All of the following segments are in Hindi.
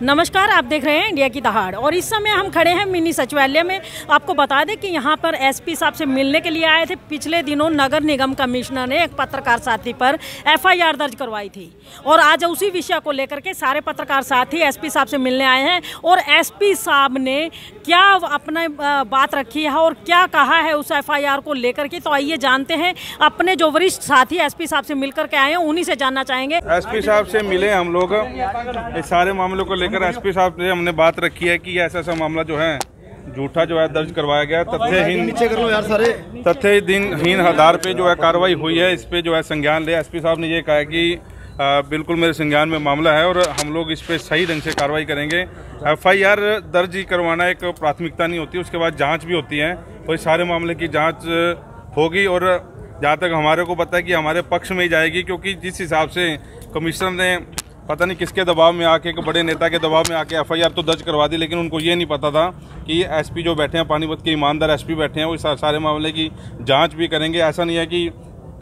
नमस्कार, आप देख रहे हैं इंडिया की दहाड़ और इस समय हम खड़े हैं मिनी सचिवालय में। आपको बता दें कि यहाँ पर एसपी साहब से मिलने के लिए आए थे। पिछले दिनों नगर निगम कमिश्नर ने एक पत्रकार साथी पर एफआईआर दर्ज करवाई थी और आज उसी विषय को लेकर के सारे पत्रकार साथी एसपी साहब से मिलने आए हैं और एसपी साहब ने क्या अपना बात रखी है और क्या कहा है उस एफआईआर को लेकर के, तो आइए जानते हैं। अपने जो वरिष्ठ साथी एसपी साहब से मिलकर के आए हैं उन्हीं से जानना चाहेंगे। एसपी साहब से मिले हम लोग, इस सारे मामलों को लेकर एसपी साहब से हमने बात रखी है कि ऐसा ऐसा मामला जो है झूठा जो है दर्ज करवाया गया, तथ्यहीन आधार पे जो है कार्रवाई हुई है, इस पे जो है संज्ञान ले। एसपी साहब ने ये कहा है कि बिल्कुल मेरे संज्ञान में मामला है और हम लोग इस पे सही ढंग से कार्रवाई करेंगे। एफआईआर दर्ज करवाना एक प्राथमिकता नहीं होती, उसके बाद जांच भी होती है और इस सारे मामले की जांच होगी और जहाँ तक हमारे को पता है कि हमारे पक्ष में ही जाएगी, क्योंकि जिस हिसाब से कमिश्नर ने पता नहीं किसके दबाव में आके, एक बड़े नेता के दबाव में आके एफआईआर तो दर्ज करवा दी, लेकिन उनको ये नहीं पता था कि एसपी जो बैठे हैं, पानीपत के ईमानदार एसपी बैठे हैं, वो इस सारे मामले की जांच भी करेंगे। ऐसा नहीं है कि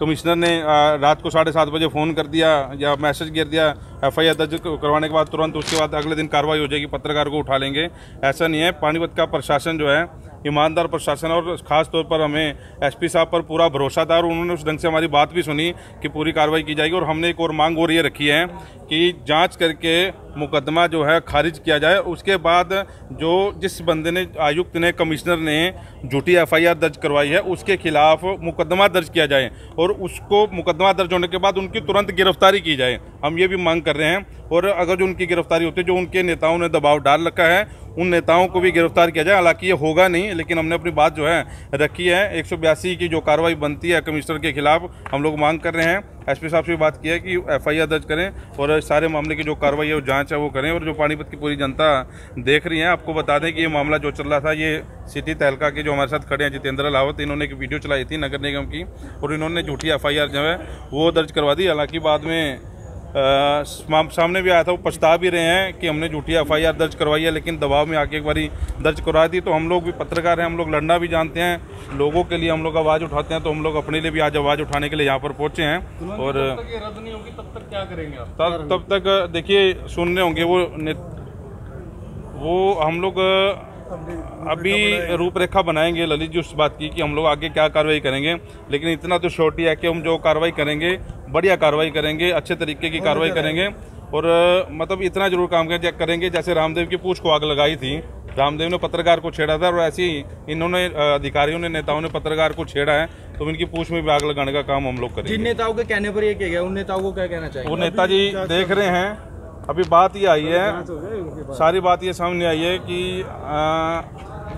कमिश्नर ने रात को 7:30 बजे फ़ोन कर दिया या मैसेज कर दिया एफआईआर दर्ज करवाने के बाद तुरंत उसके बाद अगले दिन कार्रवाई हो जाएगी, पत्रकार को उठा लेंगे, ऐसा नहीं है। पानीपत का प्रशासन जो है ईमानदार प्रशासन और ख़ास तौर पर हमें एसपी साहब पर पूरा भरोसा था और उन्होंने उस ढंग से हमारी बात भी सुनी कि पूरी कार्रवाई की जाएगी। और हमने एक और मांग और ये रखी है कि जांच करके मुकदमा जो है खारिज किया जाए। उसके बाद जो जिस बंदे ने, आयुक्त ने, कमिश्नर ने झूठी एफआईआर दर्ज करवाई है उसके खिलाफ मुकदमा दर्ज किया जाए और उसको मुकदमा दर्ज होने के बाद उनकी तुरंत गिरफ्तारी की जाए। हम ये भी मांग कर रहे हैं और अगर जो उनकी गिरफ्तारी होती है, जो उनके नेताओं ने दबाव डाल रखा है, उन नेताओं को भी गिरफ्तार किया जाए। हालांकि ये होगा नहीं, लेकिन हमने अपनी बात जो है रखी है। 182 की जो कार्रवाई बनती है कमिश्नर के खिलाफ, हम लोग मांग कर रहे हैं। एसपी साहब से भी बात की है कि एफआईआर दर्ज करें और सारे मामले की जो कार्रवाई है, वो जांच है, वो करें। और जो पानीपत की पूरी जनता देख रही है, आपको बता दें कि ये मामला जो चल रहा था, ये सिटी तहलका के जो हमारे साथ खड़े हैं जितेंद्र लावत, इन्होंने एक वीडियो चलाई थी नगर निगम की और इन्होंने झूठी एफआईआर जो है वो दर्ज करवा दी। हालांकि बाद में सामने भी आया था, वो पछता भी रहे हैं कि हमने झूठी एफआईआर दर्ज करवाई है, लेकिन दबाव में आके एक बारी दर्ज करवा दी। तो हम लोग भी पत्रकार हैं, हम लोग लड़ना भी जानते हैं, लोगों के लिए हम लोग आवाज़ उठाते हैं, तो हम लोग अपने लिए भी आज आवाज़ उठाने के लिए यहाँ पर पहुँचे हैं। और जब तक ये रद्द नहीं होगी तब तक क्या करेंगे आप? तब तक देखिए सुनने होंगे वो हम लोग अभी रूपरेखा बनाएंगे ललित जी उस बात की कि हम लोग आगे क्या कार्रवाई करेंगे। लेकिन इतना तो श्योरिटी है कि हम जो कार्रवाई करेंगे बढ़िया कार्रवाई करेंगे, अच्छे तरीके की कार्रवाई करेंगे। और मतलब इतना जरूर काम करेंगे जैसे रामदेव की पूंछ को आग लगाई थी, रामदेव ने पत्रकार को छेड़ा था और ऐसे ही इन्होंने अधिकारियों ने, नेताओं ने पत्रकार को छेड़ा है, तो इनकी पूंछ में भी आग लगाने का काम हम लोग करेंगे। जिन नेताओं के कहने पर ये किया गया, उन नेताओं को क्या कहना चाहिए? वो नेताजी देख रहे हैं, अभी बात ये आई है, सारी बात ये सामने आई है कि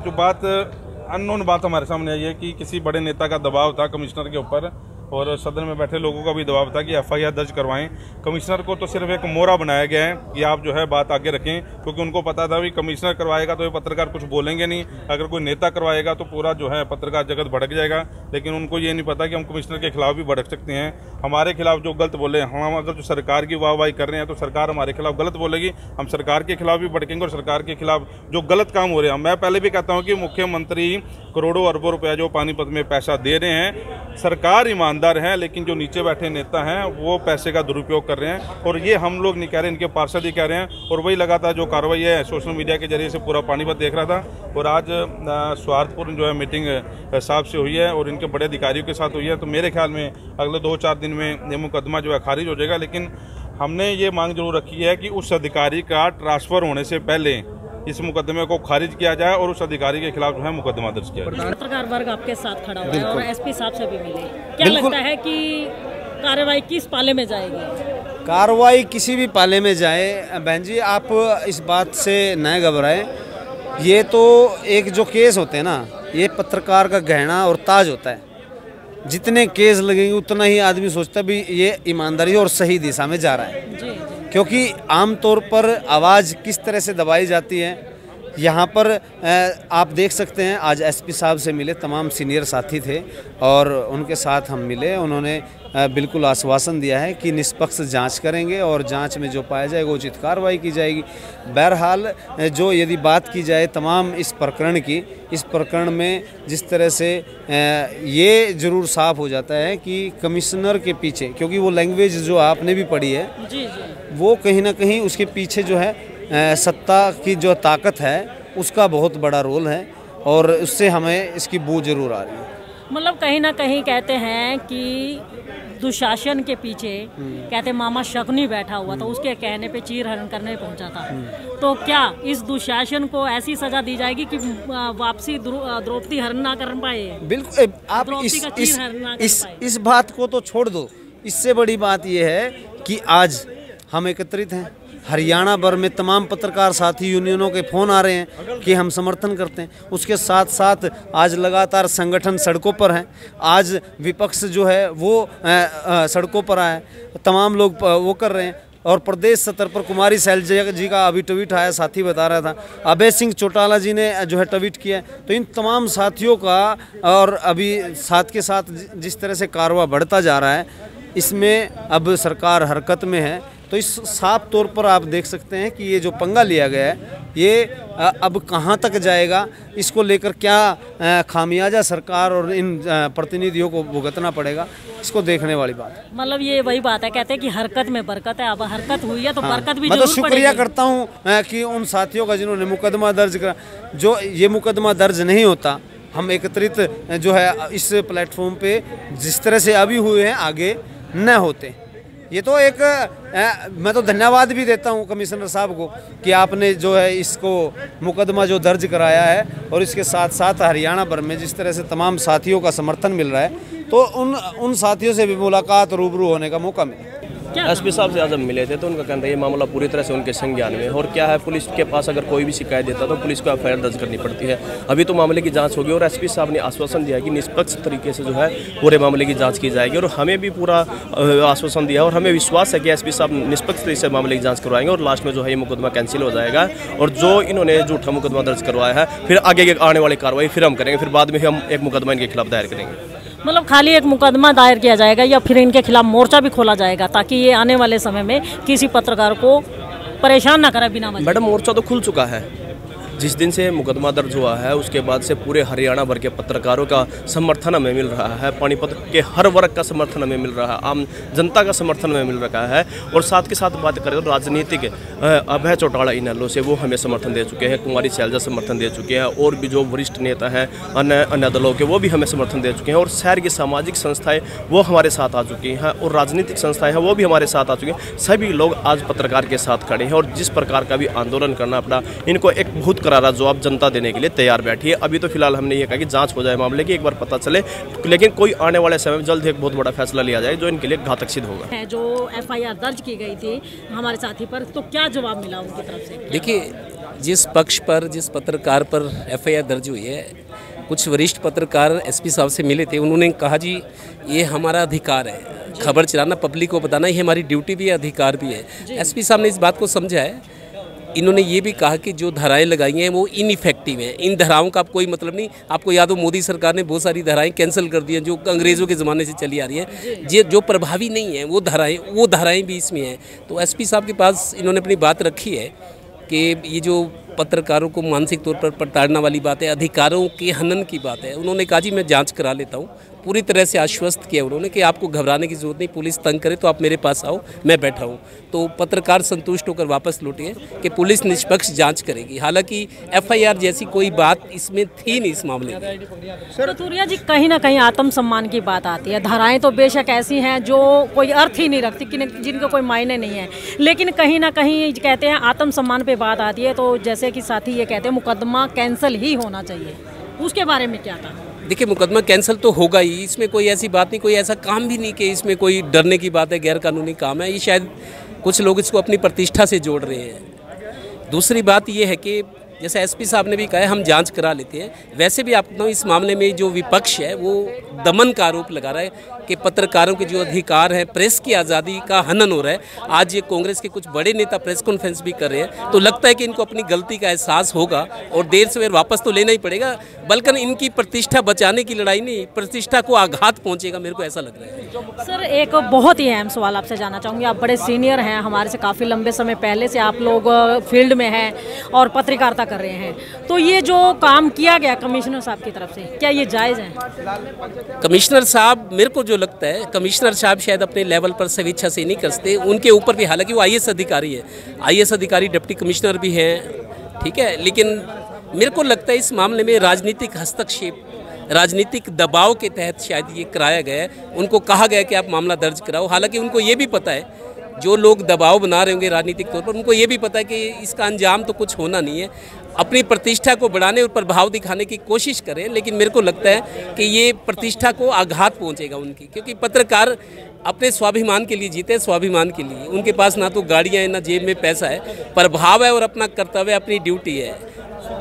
जो बात अननोन बात हमारे सामने आई है कि किसी बड़े नेता का दबाव था कमिश्नर के ऊपर और सदन में बैठे लोगों का भी दबाव था कि एफआईआर दर्ज करवाएं। कमिश्नर को तो सिर्फ एक मोहरा बनाया गया है कि आप जो है बात आगे रखें, क्योंकि उनको पता था कि कमिश्नर करवाएगा तो ये पत्रकार कुछ बोलेंगे नहीं, अगर कोई नेता करवाएगा तो पूरा जो है पत्रकार जगत भड़क जाएगा। लेकिन उनको ये नहीं पता कि हम कमिश्नर के खिलाफ भी भड़क सकते हैं। हमारे खिलाफ जो गलत बोले, हम अगर जो सरकार की वाहवाही कर रहे हैं तो सरकार हमारे खिलाफ गलत बोलेगी, हम सरकार के खिलाफ भी भड़केंगे और सरकार के खिलाफ जो गलत काम हो रहे हैं। मैं पहले भी कहता हूँ कि मुख्यमंत्री करोड़ों अरबों रुपया जो पानीपत में पैसा दे रहे हैं, सरकार ईमानदार है, लेकिन जो नीचे बैठे नेता हैं वो पैसे का दुरुपयोग कर रहे हैं। और ये हम लोग नहीं कह रहे, इनके पार्षद ही कह रहे हैं। और वही लगातार जो कार्रवाई है सोशल मीडिया के जरिए से पूरा पानीपत देख रहा था। और आज स्वार्थपूर्ण जो है मीटिंग साहब से हुई है और इनके बड़े अधिकारियों के साथ हुई है। तो मेरे ख्याल में अगले 2-4 दिन में ये मुकदमा जो है खारिज हो जाएगा। लेकिन हमने ये मांग जरूर रखी है कि उस अधिकारी का ट्रांसफर होने से पहले इस मुकदमे को खारिज किया जाए और उस अधिकारी के खिलाफ जो है मुकदमा दर्ज किया जाए। पत्रकार वर्ग आपके साथ खड़ा हुआ है और एसपी साहब से भी मिले, क्या लगता है कि कार्रवाई किस पाले में जाएगी? कार्रवाई किसी भी पाले में जाए, बहन जी आप इस बात से न घबराएं। ये तो एक जो केस होते हैं ना, ये पत्रकार का गहना और ताज होता है। जितने केस लगेंगे उतना ही आदमी सोचता है भी ये ईमानदारी और सही दिशा में जा रहा है। क्योंकि आमतौर पर आवाज़ किस तरह से दबाई जाती है, यहाँ पर आप देख सकते हैं। आज एसपी साहब से मिले, तमाम सीनियर साथी थे और उनके साथ हम मिले। उन्होंने बिल्कुल आश्वासन दिया है कि निष्पक्ष जांच करेंगे और जांच में जो पाया जाएगा उचित कार्रवाई की जाएगी। बहरहाल जो यदि बात की जाए तमाम इस प्रकरण की, इस प्रकरण में जिस तरह से ये ज़रूर साफ हो जाता है कि कमिश्नर के पीछे, क्योंकि वो लैंग्वेज जो आपने भी पढ़ी है, वो कहीं ना कहीं उसके पीछे जो है सत्ता की जो ताकत है उसका बहुत बड़ा रोल है और उससे हमें इसकी बू जरूर आ रही है। मतलब कहीं ना कहीं कहते हैं कि दुशासन के पीछे कहते मामा शकुनी बैठा हुआ था, उसके कहने पे चीर हरण करने पहुंचा था। तो क्या इस दुशासन को ऐसी सजा दी जाएगी कि वापसी द्रौपदी हरण ना कर पाए? बिल्कुल, आप इस बात को तो छोड़ दो। इससे बड़ी बात यह है कि आज हम एकत्रित हैं, हरियाणा भर में तमाम पत्रकार साथी यूनियनों के फ़ोन आ रहे हैं कि हम समर्थन करते हैं। उसके साथ साथ आज लगातार संगठन सड़कों पर हैं। आज विपक्ष जो है वो सड़कों पर आए, तमाम लोग वो कर रहे हैं। और प्रदेश स्तर पर कुमारी सैलजा जी का अभी ट्वीट आया, साथी बता रहा था, अभय सिंह चौटाला जी ने जो है ट्वीट किया। तो इन तमाम साथियों का और अभी साथ के साथ जिस तरह से कारवां बढ़ता जा रहा है, इसमें अब सरकार हरकत में है। तो इस साफ तौर पर आप देख सकते हैं कि ये जो पंगा लिया गया है ये अब कहाँ तक जाएगा, इसको लेकर क्या खामियाजा सरकार और इन प्रतिनिधियों को भुगतना पड़ेगा, इसको देखने वाली बात है। मतलब ये वही बात है, कहते हैं कि हरकत में बरकत है। अब हरकत हुई है तो बरकत भी मैं तो जरूर शुक्रिया करता हूँ कि उन साथियों का जिन्होंने मुकदमा दर्ज करा। जो ये मुकदमा दर्ज नहीं होता, हम एकत्रित जो है इस प्लेटफॉर्म पे जिस तरह से अभी हुए हैं आगे न होते। ये तो एक मैं तो धन्यवाद भी देता हूँ कमिश्नर साहब को कि आपने जो है इसको मुकदमा जो दर्ज कराया है और इसके साथ साथ हरियाणा भर में जिस तरह से तमाम साथियों का समर्थन मिल रहा है, तो उन साथियों से भी मुलाकात रूबरू होने का मौका मिला। एसपी साहब से आज हम मिले थे तो उनका कहना है ये मामला पूरी तरह से उनके संज्ञान में। और क्या है, पुलिस के पास अगर कोई भी शिकायत देता तो पुलिस को एफआईआर दर्ज करनी पड़ती है। अभी तो मामले की जांच होगी और एसपी साहब ने आश्वासन दिया कि निष्पक्ष तरीके से जो है पूरे मामले की जांच की जाएगी। और हमें भी पूरा आश्वासन दिया और हमें विश्वास है कि एसपी साहब निष्पक्ष तरीके से मामले की जाँच करवाएंगे और लास्ट में जो है ये मुकदमा कैंसिल हो जाएगा। और जो इन्होंने झूठा मुकदमा दर्ज करवाया है, फिर आगे आने वाली कार्रवाई फिर हम करेंगे, फिर बाद में हम एक मुकदमा इनके खिलाफ दायर करेंगे। मतलब खाली एक मुकदमा दायर किया जाएगा या फिर इनके खिलाफ मोर्चा भी खोला जाएगा ताकि ये आने वाले समय में किसी पत्रकार को परेशान ना करे बिना वजह? मैडम, मोर्चा तो खुल चुका है। जिस दिन से मुकदमा दर्ज हुआ है उसके बाद से पूरे हरियाणा भर के पत्रकारों का समर्थन हमें मिल रहा है, पानीपत के हर वर्ग का समर्थन हमें मिल रहा है, आम जनता का समर्थन हमें मिल रहा है। और साथ के साथ बात करें तो राजनीतिक अभय चौटाला इनेलो से वो हमें समर्थन दे चुके हैं, कुमारी सैलजा समर्थन दे चुके हैं, और भी जो वरिष्ठ नेता हैं अन्य दलों के वो भी हमें समर्थन दे चुके हैं। और शहर की सामाजिक संस्थाएँ वो हमारे साथ आ चुकी हैं और राजनीतिक संस्थाएँ हैं वो भी हमारे साथ आ चुकी हैं। सभी लोग आज पत्रकार के साथ खड़े हैं और जिस प्रकार का भी आंदोलन करना पड़ा, इनको एक बहुत करारा जवाब जनता देने के लिए तैयार बैठी है। अभी तो फिलहाल हमने ये कहा कि जांच हो जाए मामले की, एक बार पता चले, लेकिन कोई आने वाले समय में जल्द एक बहुत बड़ा फैसला लिया जाए जो इनके लिए घातक सिद्ध होगा। जो एफआईआर दर्ज की गई थी हमारे साथी पर, तो क्या जवाब मिला उनकी तरफ से? देखिए, जिस पक्ष पर, जिस पत्रकार पर एफआईआर दर्ज हुई है, कुछ वरिष्ठ पत्रकार एसपी साहब से मिले थे। उन्होंने कहा जी ये हमारा अधिकार है, खबर चलाना, पब्लिक को बताना, ये हमारी ड्यूटी भी है, अधिकार भी है। एसपी साहब ने इस बात को समझा है। इन्होंने ये भी कहा कि जो धाराएं लगाई हैं वो इनइफेक्टिव हैं, इन धाराओं का कोई मतलब नहीं। आपको याद हो मोदी सरकार ने बहुत सारी धाराएं कैंसिल कर दी हैं जो अंग्रेज़ों के ज़माने से चली आ रही हैं, ये जो प्रभावी नहीं हैं वो धाराएं भी इसमें हैं। तो एसपी साहब के पास इन्होंने अपनी बात रखी है कि ये जो पत्रकारों को मानसिक तौर पर प्रताड़ना वाली बात है, अधिकारों के हनन की बात है। उन्होंने कहा जी मैं जांच करा लेता हूँ, पूरी तरह से आश्वस्त किया उन्होंने कि आपको घबराने की जरूरत नहीं, पुलिस तंग करे तो आप मेरे पास आओ, मैं बैठा हूँ। तो पत्रकार संतुष्ट होकर वापस लौटे कि पुलिस निष्पक्ष जांच करेगी। हालांकि एफआईआर जैसी कोई बात इसमें थी नहीं इस मामले में। कथुरिया जी, कहीं ना कहीं आत्मसम्मान की बात आती है। धाराएं तो बेशक ऐसी हैं जो कोई अर्थ ही नहीं रखती, जिनके कोई मायने नहीं है, लेकिन कहीं ना कहीं कहते हैं आत्मसम्मान पे बात आती है। तो जैसे कि साथी ये कहते हैं मुकदमा कैंसिल ही होना चाहिए, उसके बारे में क्या था? देखिए, मुकदमा कैंसिल तो होगा ही, इसमें कोई ऐसी बात नहीं, कोई ऐसा काम भी नहीं कि इसमें कोई डरने की बात है, गैर कानूनी काम है। ये शायद कुछ लोग इसको अपनी प्रतिष्ठा से जोड़ रहे हैं। दूसरी बात ये है कि जैसे एसपी साहब ने भी कहा है हम जांच करा लेते हैं। वैसे भी आपको इस मामले में जो विपक्ष है वो दमन का आरोप लगा रहा है कि पत्रकारों के जो अधिकार हैं, प्रेस की आज़ादी का हनन हो रहा है। आज ये कांग्रेस के कुछ बड़े नेता प्रेस कॉन्फ्रेंस भी कर रहे हैं, तो लगता है कि इनको अपनी गलती का एहसास होगा और देर से वापस तो लेना ही पड़ेगा, बल्कि इनकी प्रतिष्ठा बचाने की लड़ाई नहीं, प्रतिष्ठा को आघात पहुँचेगा, मेरे को ऐसा लग रहा है। सर, एक बहुत ही अहम सवाल आपसे जानना चाहूँगी। आप बड़े सीनियर हैं, हमारे से काफ़ी लंबे समय पहले से आप लोग फील्ड में हैं और पत्रकारिता कर रहे हैं, तो ये जो काम किया गया कमिश्नर साहब की तरफ से, क्या ये जायज़ है? कमिश्नर साहब, मेरे को जो जो लगता है कमिश्नर साहब शायद अपने लेवल पर स्वेच्छा से नहीं कर सकते, उनके ऊपर भी, हालांकि वो IAS अधिकारी है, IAS अधिकारी डिप्टी कमिश्नर भी हैं, ठीक है, लेकिन मेरे को लगता है इस मामले में राजनीतिक हस्तक्षेप, राजनीतिक दबाव के तहत शायद ये कराया गया है। उनको कहा गया कि आप मामला दर्ज कराओ, हालांकि उनको ये भी पता है, जो लोग दबाव बना रहे होंगे राजनीतिक तौर पर, उनको ये भी पता है कि इसका अंजाम तो कुछ होना नहीं है। अपनी प्रतिष्ठा को बढ़ाने और प्रभाव दिखाने की कोशिश करें, लेकिन मेरे को लगता है कि ये प्रतिष्ठा को आघात पहुंचेगा उनकी, क्योंकि पत्रकार अपने स्वाभिमान के लिए जीते, स्वाभिमान के लिए। उनके पास ना तो गाड़ियाँ हैं, ना जेब में पैसा है, प्रभाव है और अपना कर्तव्य, अपनी ड्यूटी है।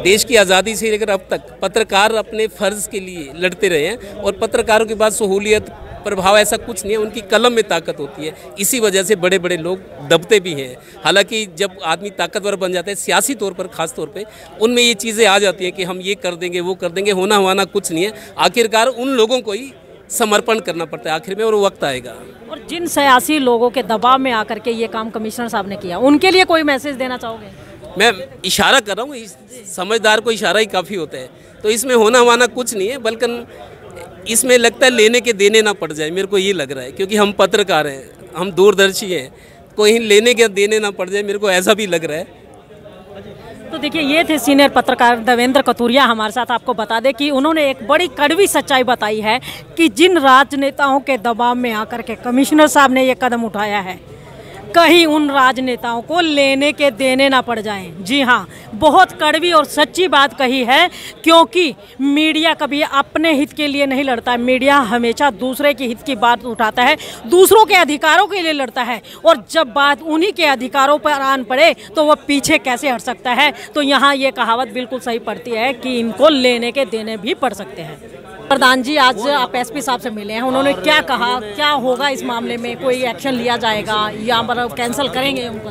देश की आज़ादी से लेकर अब तक पत्रकार अपने फ़र्ज़ के लिए लड़ते रहे हैं, और पत्रकारों के पास सहूलियत, प्रभाव ऐसा कुछ नहीं है, उनकी कलम में ताकत होती है। इसी वजह से बड़े बड़े लोग दबते भी हैं। हालांकि जब आदमी ताकतवर बन जाता है सियासी तौर पर, ख़ास तौर पे, उनमें ये चीज़ें आ जाती हैं कि हम ये कर देंगे, वो कर देंगे, होना हुआना कुछ नहीं है। आखिरकार उन लोगों को ही समर्पण करना पड़ता है आखिर में, और वो वक्त आएगा। और जिन सियासी लोगों के दबाव में आकर के ये काम कमिश्नर साहब ने किया, उनके लिए कोई मैसेज देना चाहोगे? मैं इशारा कर रहा हूँ, समझदार को इशारा ही काफ़ी होता है, तो इसमें होना हुआना कुछ नहीं है, बल्कि इसमें लगता है लेने के देने ना पड़ जाए, मेरे को ये लग रहा है, क्योंकि हम पत्रकार हैं, हम दूरदर्शी हैं, कोई लेने के देने ना पड़ जाए, मेरे को ऐसा भी लग रहा है। तो देखिए, ये थे सीनियर पत्रकार देवेंद्र कथुरिया हमारे साथ। आपको बता दें कि उन्होंने एक बड़ी कड़वी सच्चाई बताई है कि जिन राजनेताओं के दबाव में आकर के कमिश्नर साहब ने ये कदम उठाया है, कहीं उन राजनेताओं को लेने के देने ना पड़ जाएं। जी हाँ, बहुत कड़वी और सच्ची बात कही है, क्योंकि मीडिया कभी अपने हित के लिए नहीं लड़ता है। मीडिया हमेशा दूसरे के हित की बात उठाता है, दूसरों के अधिकारों के लिए लड़ता है, और जब बात उन्हीं के अधिकारों पर आन पड़े तो वह पीछे कैसे हट सकता है। तो यहाँ ये कहावत बिल्कुल सही पड़ती है कि इनको लेने के देने भी पड़ सकते हैं। प्रधान जी, आज आप SP साहब से मिले हैं, उन्होंने क्या कहा, क्या होगा इस मामले में? कोई एक्शन लिया जाएगा या मतलब कैंसिल करेंगे उनको?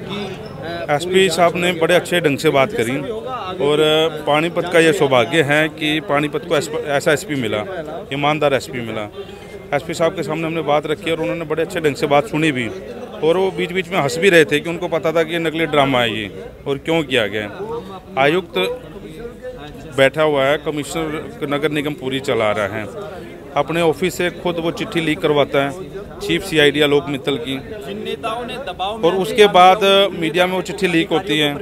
SP साहब ने बड़े अच्छे ढंग से बात करी, और पानीपत का ये सौभाग्य है कि पानीपत को ऐसा SP मिला, ईमानदार SP मिला। SP साहब के सामने हमने बात रखी और उन्होंने बड़े अच्छे ढंग से बात सुनी भी, और वो बीच बीच में हंस भी रहे थे कि उनको पता था कि ये नकली ड्रामा है ये, और क्यों किया गया। आयुक्त बैठा हुआ है, कमिश्नर नगर निगम पूरी चला रहा है, अपने ऑफिस से खुद वो चिट्ठी लीक करवाता है, चीफ CID आलोक मित्तल की, और उसके बाद मीडिया में वो चिट्ठी लीक होती है।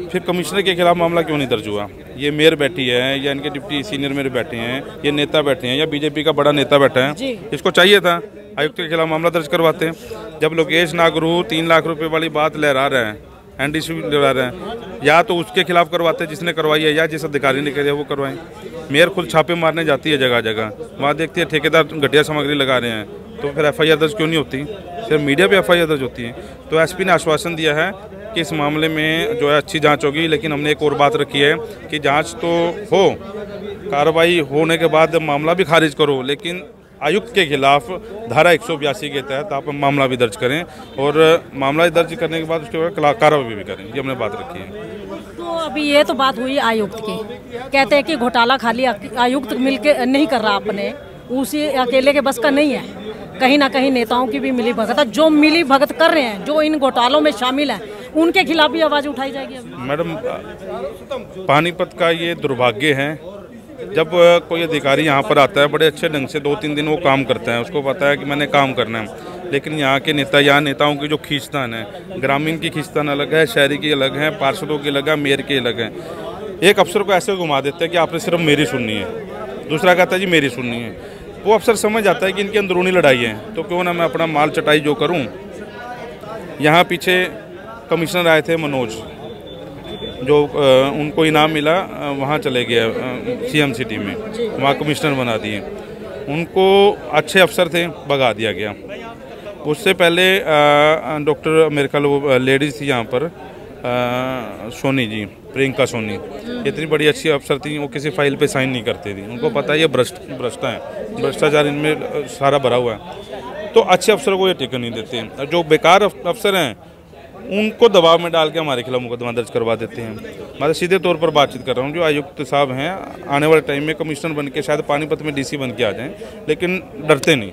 फिर कमिश्नर के खिलाफ मामला क्यों नहीं दर्ज हुआ? ये मेयर बैठी है, या इनके डिप्टी सीनियर मेयर बैठे हैं, ये नेता बैठे हैं, या BJP का बड़ा नेता बैठा है, इसको चाहिए था आयुक्त के खिलाफ मामला दर्ज करवाते हैं। जब लोकेश नागरू 3 लाख रुपए वाली बात लहरा रहे हैं, NDC लहरा रहे हैं, या तो उसके खिलाफ करवाते जिसने करवाई है, या जिस अधिकारी ने किया वो करवाएं। मेयर खुद छापे मारने जाती है जगह जगह, वहाँ देखती है ठेकेदार घटिया सामग्री लगा रहे हैं, तो फिर FIR दर्ज क्यों नहीं होती? सिर्फ मीडिया पे FIR दर्ज होती है। तो SP ने आश्वासन दिया है कि इस मामले में जो है अच्छी जांच होगी, लेकिन हमने एक और बात रखी है कि जांच तो हो, कार्रवाई होने के बाद मामला भी खारिज करो, लेकिन आयुक्त के खिलाफ धारा 182 के तहत आप मामला भी दर्ज करें, और मामला दर्ज करने के बाद उसके बाद कार्रवाई भी करें, ये हमने बात रखी है। तो अभी ये तो बात हुई आयुक्त की, कहते हैं कि घोटाला खाली आयुक्त मिलके नहीं कर रहा, अपने उसी अकेले के बस का नहीं है, कहीं ना कहीं नेताओं की भी मिली भगत है। जो मिली भगत कर रहे हैं, जो इन घोटालों में शामिल हैं, उनके खिलाफ भी आवाज़ उठाई जाएगी। मैडम, पानीपत का ये दुर्भाग्य है, जब कोई अधिकारी यहाँ पर आता है, बड़े अच्छे ढंग से 2-3 दिन वो काम करता है, उसको पता है कि मैंने काम करना है, लेकिन यहाँ के नेता, यहाँ नेताओं की जो खींचतान है, ग्रामीण की खींचतान अलग है, शहरी की अलग है, पार्षदों की अलग है, मेयर की अलग है। एक अफसर को ऐसे घुमा देते हैं कि आपने सिर्फ मेरी सुननी है, दूसरा कहता है जी मेरी सुननी है। वो अफसर समझ आता है कि इनकी अंदरूनी लड़ाई है, तो क्यों ना मैं अपना माल चटाई जो करूँ। यहाँ पीछे कमिश्नर आए थे मनोज, जो उनको इनाम मिला, वहाँ चले गए CM सिटी में, वहाँ कमिश्नर बना दिए। उनको अच्छे अफसर थे, भगा दिया गया। उससे पहले डॉक्टर मेरे ख्याल वो लेडीज़ थी यहाँ पर, सोनी जी, प्रियंका सोनी, इतनी बड़ी अच्छी अफसर थी, वो किसी फाइल पे साइन नहीं करती थी। उनको पता है ये भ्रष्टा है, भ्रष्टाचार इनमें सारा भरा हुआ है, तो अच्छे अफसर को ये टिकट नहीं देते हैं। जो बेकार अफसर हैं उनको दबाव में डाल के हमारे खिलाफ मुकदमा दर्ज करवा देते हैं। मैं सीधे तौर पर बातचीत कर रहा हूँ, जो आयुक्त साहब हैं आने वाले टाइम में कमिश्नर बन के शायद पानीपत में DC बन के आ जाएं, लेकिन डरते नहीं।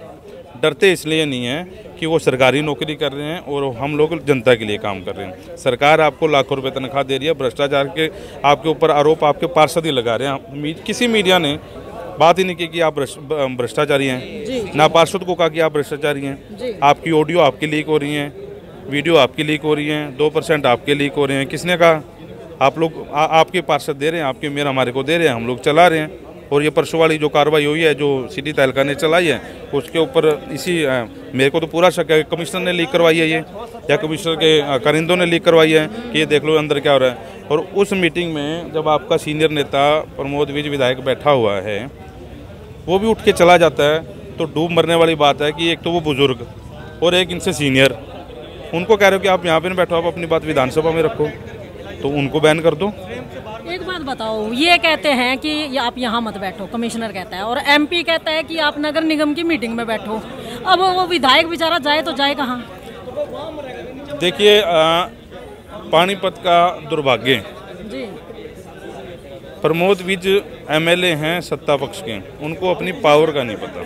डरते इसलिए नहीं है कि वो सरकारी नौकरी कर रहे हैं और हम लोग जनता के लिए काम कर रहे हैं। सरकार आपको लाखों रुपए तनख्वाह दे रही है, भ्रष्टाचार के आपके ऊपर आरोप आपके पार्षद ही लगा रहे हैं। किसी मीडिया ने बात ही नहीं की कि आप भ्रष्टाचारी हैं, ना पार्षद को कहा कि आप भ्रष्टाचारी हैं। आपकी ऑडियो आपकी लीक हो रही हैं, वीडियो आपकी लीक हो रही हैं, 2% आपके लीक हो रहे हैं। किसने कहा? आप लोग आपके पार्षद दे रहे हैं, आपके मेयर हमारे को दे रहे हैं, हम लोग चला रहे हैं। और ये परसों वाली जो कार्रवाई हुई है, जो सिटी तहलका ने चलाई है, उसके ऊपर मेरे को तो पूरा शक है कमिश्नर ने लीक करवाई है ये, या कमिश्नर के कारिंदों ने लीक करवाई है कि ये देख लो अंदर क्या हो रहा है। और उस मीटिंग में जब आपका सीनियर नेता प्रमोद विज विधायक बैठा हुआ है, वो भी उठ के चला जाता है, तो डूब मरने वाली बात है कि एक तो वो बुजुर्ग और एक इनसे सीनियर, उनको कह रहे हो कि आप यहाँ पे नहीं बैठो, आप अपनी बात विधानसभा में रखो, तो उनको बैन कर दो। एक बात बताओ, ये कहते हैं कि आप यहाँ मत बैठो, कमिश्नर कहता है, और एमपी कहता है कि आप नगर निगम की मीटिंग में बैठो। अब वो विधायक बेचारा जाए तो जाए कहाँ? देखिए, पानीपत का दुर्भाग्य, जी, प्रमोद विज एमएलए हैं सत्ता पक्ष के, उनको अपनी पावर का नहीं पता।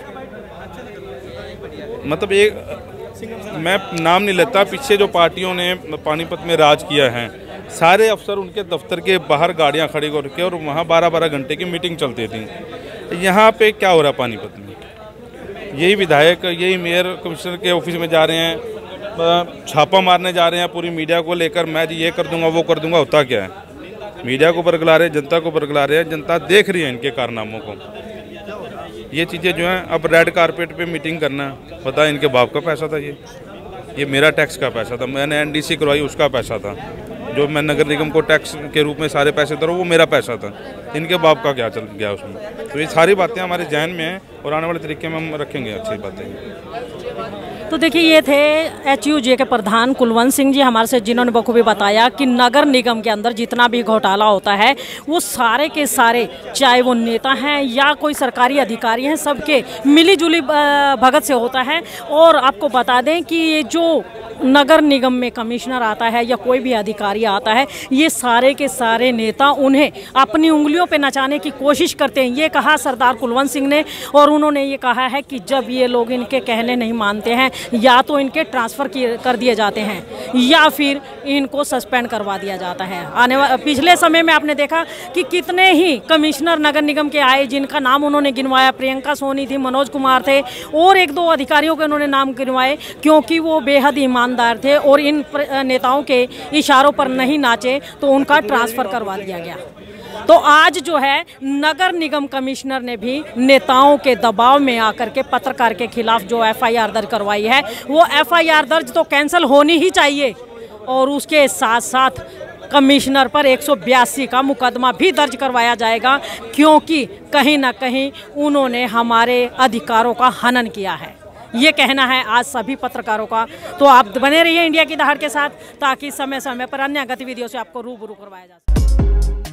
मतलब एक मैं नाम नहीं लेता, पीछे जो पार्टियों ने पानीपत में राज किया है, सारे अफसर उनके दफ्तर के बाहर गाड़ियां खड़ी करके और वहाँ 12-12 घंटे की मीटिंग चलती थी। यहाँ पे क्या हो रहा है पानीपत में? यही विधायक, यही मेयर कमिश्नर के ऑफिस में जा रहे हैं, छापा मारने जा रहे हैं पूरी मीडिया को लेकर, मैं ये कर दूंगा वो कर दूंगा। होता क्या है? मीडिया को बरगला रहे हैं, जनता को बरगला रहे हैं, जनता देख रही है इनके कारनामों को। ये चीज़ें जो हैं, अब रेड कारपेट पे मीटिंग करना, पता है इनके बाप का पैसा था, ये मेरा टैक्स का पैसा था, मैंने एनडीसी करवाई उसका पैसा था, जो मैं नगर निगम को टैक्स के रूप में सारे पैसे दे रहा हूँ वो मेरा पैसा था। इनके बाप का क्या चल गया उसमें? तो ये सारी बातें हमारे जहन में हैं और आने वाले तरीके में हम रखेंगे अच्छी बातें। तो देखिए, ये थे HUJ के प्रधान कुलवंत सिंह जी हमारे से, जिन्होंने बखूबी बताया कि नगर निगम के अंदर जितना भी घोटाला होता है वो सारे के सारे, चाहे वो नेता हैं या कोई सरकारी अधिकारी हैं, सबके मिली जुली भगत से होता है। और आपको बता दें कि ये जो नगर निगम में कमिश्नर आता है या कोई भी अधिकारी आता है, ये सारे के सारे नेता उन्हें अपनी उंगलियों पे नचाने की कोशिश करते हैं। ये कहा सरदार कुलवंत सिंह ने, और उन्होंने ये कहा है कि जब ये लोग इनके कहने नहीं मानते हैं, या तो इनके ट्रांसफ़र कर दिए जाते हैं या फिर इनको सस्पेंड करवा दिया जाता है। पिछले समय में आपने देखा कि कितने ही कमिश्नर नगर निगम के आए, जिनका नाम उन्होंने गिनवाया, प्रियंका सोनी थी, मनोज कुमार थे, और 1-2 अधिकारियों के उन्होंने नाम गिनवाए, क्योंकि वो बेहद ईमानदार थे और इन नेताओं के इशारों पर नहीं नाचे, तो उनका ट्रांसफ़र करवा दिया गया। तो आज जो है नगर निगम कमिश्नर ने भी नेताओं के दबाव में आकर के पत्रकार के खिलाफ जो FIR दर्ज करवाई है, वो FIR दर्ज तो कैंसिल होनी ही चाहिए, और उसके साथ साथ कमिश्नर पर 182 का मुकदमा भी दर्ज करवाया जाएगा, क्योंकि कहीं ना कहीं उन्होंने हमारे अधिकारों का हनन किया है। ये कहना है आज सभी पत्रकारों का। तो आप बने रहिए इंडिया की दहाड़ के साथ, ताकि समय समय पर अन्य गतिविधियों से आपको रूबरू करवाया जा सके।